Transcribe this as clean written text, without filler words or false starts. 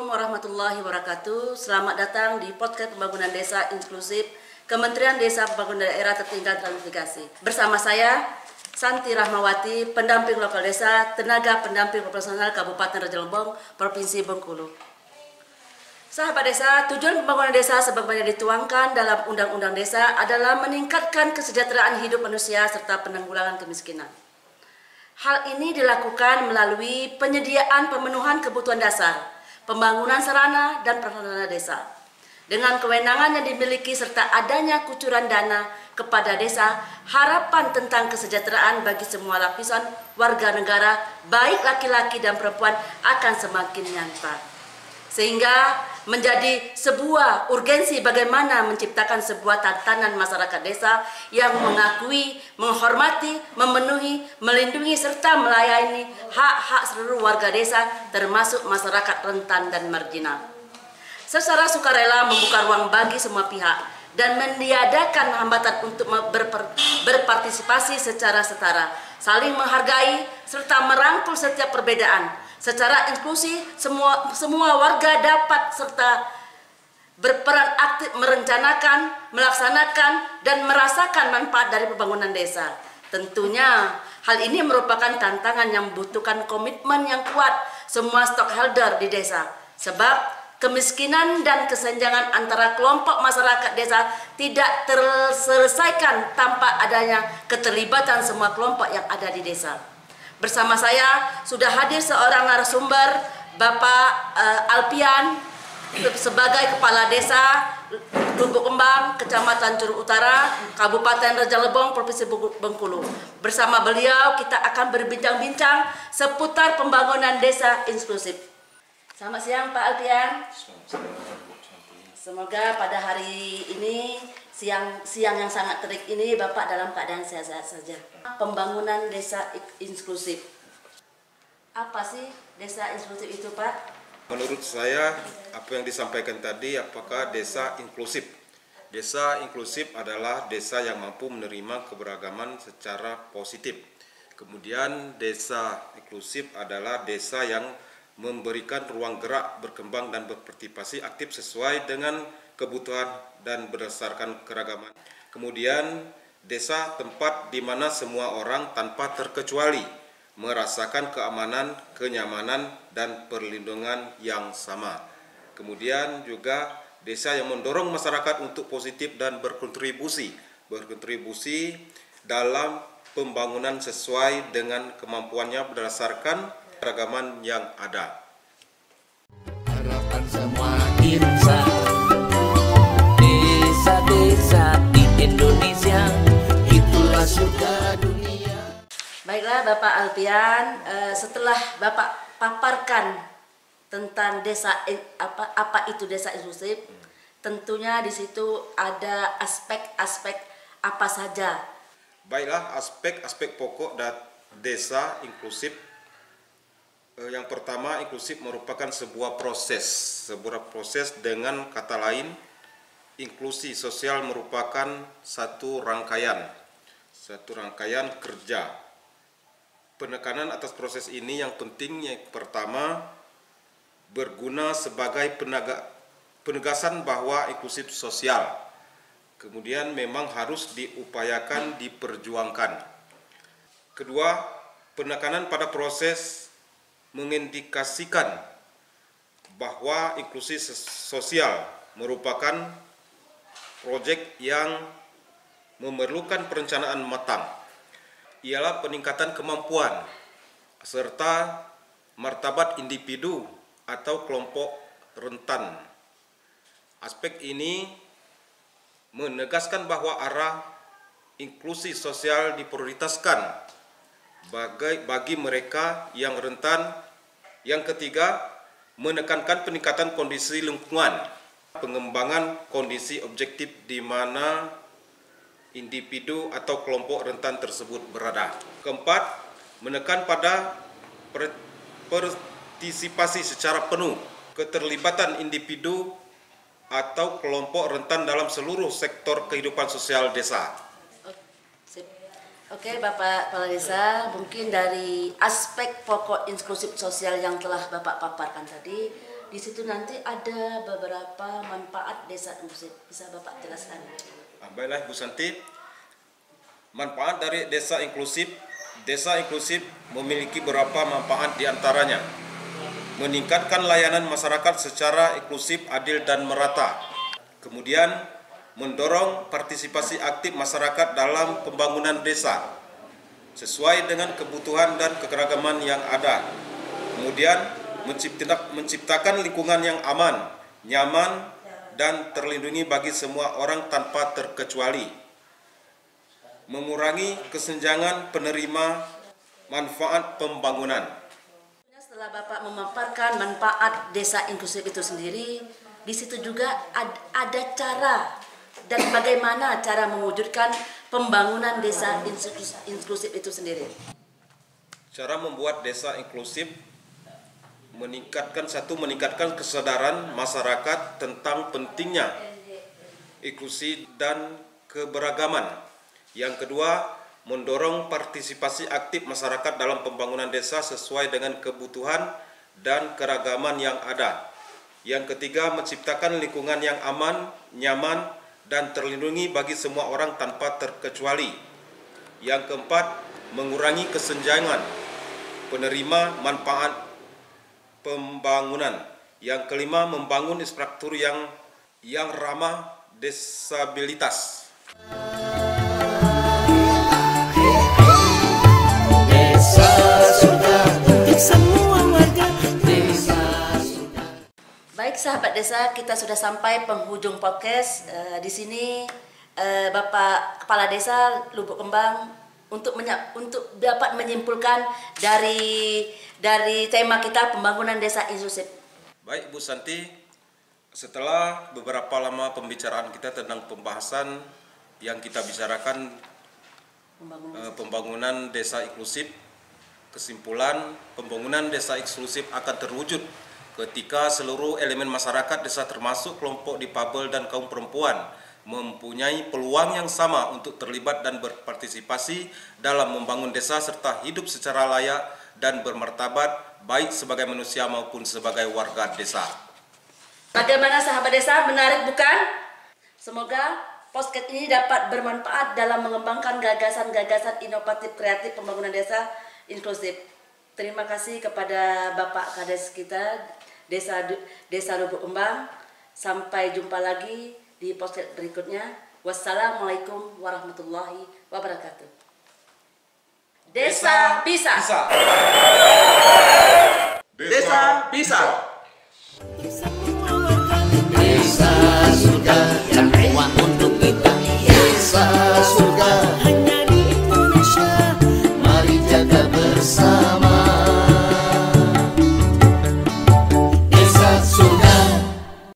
Assalamualaikum warahmatullahi wabarakatuh. Selamat datang di podcast Pembangunan Desa Inklusif Kementerian Desa Pembangunan Daerah Tertinggal Transmigrasi. Bersama saya, Santi Rahmawati, pendamping lokal desa, tenaga pendamping profesional Kabupaten Raja Lebong, Provinsi Bengkulu. Sahabat desa, tujuan pembangunan desa sebagaimana dituangkan dalam Undang-Undang Desa adalah meningkatkan kesejahteraan hidup manusia serta penanggulangan kemiskinan. Hal ini dilakukan melalui penyediaan pemenuhan kebutuhan dasar, pembangunan sarana dan prasarana desa. Dengan kewenangan yang dimiliki serta adanya kucuran dana kepada desa, harapan tentang kesejahteraan bagi semua lapisan warga negara, baik laki-laki dan perempuan, akan semakin nyata. Sehingga menjadi sebuah urgensi bagaimana menciptakan sebuah tatanan masyarakat desa yang mengakui, menghormati, memenuhi, melindungi serta melayani hak-hak seluruh warga desa termasuk masyarakat rentan dan marginal. Secara sukarela membuka ruang bagi semua pihak dan meniadakan hambatan untuk berpartisipasi secara setara, saling menghargai serta merangkul setiap perbedaan. Secara inklusi, semua warga dapat serta berperan aktif merencanakan, melaksanakan, dan merasakan manfaat dari pembangunan desa. Tentunya, hal ini merupakan tantangan yang membutuhkan komitmen yang kuat semua stakeholder di desa. Sebab, kemiskinan dan kesenjangan antara kelompok masyarakat desa tidak terselesaikan tanpa adanya keterlibatan semua kelompok yang ada di desa. Bersama saya sudah hadir seorang narasumber, Bapak Alpian, sebagai Kepala Desa Lubuk Kembang, Kecamatan Curug Utara, Kabupaten Raja Lebong, Provinsi Bengkulu. Bersama beliau kita akan berbincang-bincang seputar pembangunan desa inklusif. Selamat siang Pak Alpian. Semoga pada hari ini siang yang sangat terik ini Bapak dalam keadaan sehat-sehat saja. Pembangunan desa inklusif. Apa sih desa inklusif itu, Pak? Menurut saya, apa yang disampaikan tadi, apakah desa inklusif? Desa inklusif adalah desa yang mampu menerima keberagaman secara positif. Kemudian desa inklusif adalah desa yang memberikan ruang gerak, berkembang dan berpartisipasi aktif sesuai dengan kebutuhan dan berdasarkan keragaman. Kemudian desa tempat di mana semua orang tanpa terkecuali merasakan keamanan, kenyamanan dan perlindungan yang sama. Kemudian juga desa yang mendorong masyarakat untuk positif dan berkontribusi dalam pembangunan sesuai dengan kemampuannya berdasarkan keragaman yang ada. Harapan semua insan desa-desa di Indonesia, itulah surga dunia. Baiklah Bapak Alpian, setelah Bapak paparkan tentang desa apa itu desa inklusif, tentunya di situ ada aspek-aspek apa saja. Baiklah, aspek-aspek pokok desa inklusif. Yang pertama, inklusif merupakan sebuah proses dengan kata lain, inklusi sosial merupakan satu rangkaian kerja. Penekanan atas proses ini yang penting yang pertama berguna sebagai penegasan bahwa inklusif sosial. Kemudian memang harus diupayakan, diperjuangkan. Kedua, penekanan pada proses mengindikasikan bahwa inklusi sosial merupakan proyek yang memerlukan perencanaan matang. Ialah peningkatan kemampuan serta martabat individu atau kelompok rentan. Aspek ini menegaskan bahwa arah inklusi sosial diprioritaskan bagi mereka yang rentan. Yang ketiga, menekankan peningkatan kondisi lingkungan, pengembangan kondisi objektif di mana individu atau kelompok rentan tersebut berada. Keempat, menekan pada partisipasi secara penuh, keterlibatan individu atau kelompok rentan dalam seluruh sektor kehidupan sosial desa. Oke Bapak Kepala Desa, mungkin dari aspek pokok inklusif sosial yang telah Bapak paparkan tadi, Di situ nanti ada beberapa manfaat desa inklusif. Bisa Bapak jelaskan? Baiklah Bu Santi, manfaat dari desa inklusif memiliki beberapa manfaat diantaranya. Meningkatkan layanan masyarakat secara inklusif, adil dan merata. Kemudian mendorong partisipasi aktif masyarakat dalam pembangunan desa sesuai dengan kebutuhan dan kekeragaman yang ada. Kemudian menciptakan lingkungan yang aman, nyaman, dan terlindungi bagi semua orang tanpa terkecuali. Mengurangi kesenjangan penerima manfaat pembangunan. Setelah Bapak memaparkan manfaat desa inklusif itu sendiri, di situ juga ada cara dan bagaimana cara mewujudkan pembangunan desa inklusif itu sendiri. Cara membuat desa inklusif meningkatkan kesadaran masyarakat tentang pentingnya inklusi dan keberagaman. Yang kedua, mendorong partisipasi aktif masyarakat dalam pembangunan desa sesuai dengan kebutuhan dan keragaman yang ada. Yang ketiga, menciptakan lingkungan yang aman, nyaman, dan terlindungi bagi semua orang tanpa terkecuali. Yang keempat, mengurangi kesenjangan penerima manfaat pembangunan. Yang kelima, membangun infrastruktur yang ramah disabilitas. Desa sudah untuk semua warga. Desa sudah. Baik sahabat desa, kita sudah sampai penghujung podcast. Di sini Bapak Kepala Desa Lubuk Kembang untuk dapat menyimpulkan dari tema kita pembangunan desa inklusif. Baik Bu Santi, setelah beberapa lama pembicaraan kita tentang pembahasan yang kita bicarakan pembangunan desa inklusif, kesimpulan pembangunan desa inklusif akan terwujud ketika seluruh elemen masyarakat desa termasuk kelompok difabel dan kaum perempuan mempunyai peluang yang sama untuk terlibat dan berpartisipasi dalam membangun desa serta hidup secara layak dan bermartabat baik sebagai manusia maupun sebagai warga desa. Bagaimana sahabat desa, menarik bukan? Semoga podcast ini dapat bermanfaat dalam mengembangkan gagasan-gagasan inovatif kreatif pembangunan desa inklusif. Terima kasih kepada Bapak Kades kita Desa Lubuk Kembang. Sampai jumpa lagi di podcast berikutnya. Wassalamualaikum warahmatullahi wabarakatuh. Desa bisa. Desa bisa. Desa